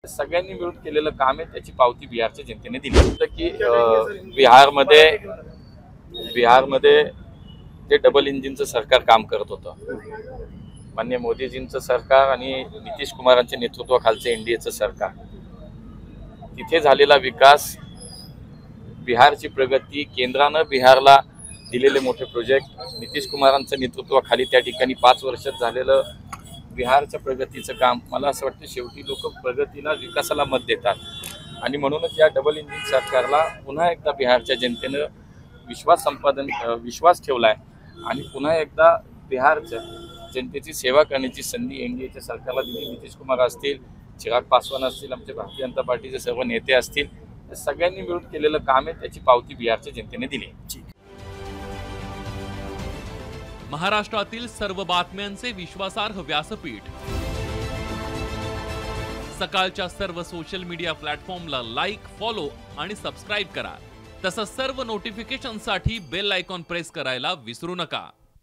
सगळ्यांनी मिळून केलेलं काम आहे, त्याची पावती बिहारच्या जनतेने दिली की बिहारमध्ये जे डबल इंजिनचं सरकार काम करत होतं, माननीय मोदीजींचं सरकार आणि नितीश कुमारांच्या नेतृत्वाखालचं एनडीएचं सरकार, तिथे झालेला विकास, बिहारची प्रगती, केंद्रानं बिहारला दिलेले मोठे प्रोजेक्ट, नितीश कुमारांच्या नेतृत्वाखाली त्या ठिकाणी 5 वर्षात झालेलं बिहारच्या प्रगतीचं काम, मला असं वाटतं शेवटी लोक प्रगतीला, विकासाला मत देतात आणि म्हणूनच या डबल इंजिन सरकारला पुन्हा एकदा बिहारच्या जनतेनं विश्वास ठेवलाय आणि पुन्हा एकदा बिहारच्या जनतेची सेवा करण्याची संधी एनडीएच्या सरकारला दिली. नितीश कुमार असतील, चिराग पासवान असतील, आमचे भारतीय जनता पार्टीचे सर्व नेते असतील, सगळ्यांनी मिळून केलेलं काम आहे, त्याची पावती बिहारच्या जनतेने दिली. महाराष्ट्रातील सर्व बातम्यांचे विश्वासार्ह व्यासपीठ, सकाळच्या सर्व सोशल मीडिया प्लॅटफॉर्मला लाईक, फॉलो आणि सबस्क्राईब करा. तसंच सर्व नोटिफिकेशनसाठी बेल आयकॉन प्रेस करायला विसरू नका.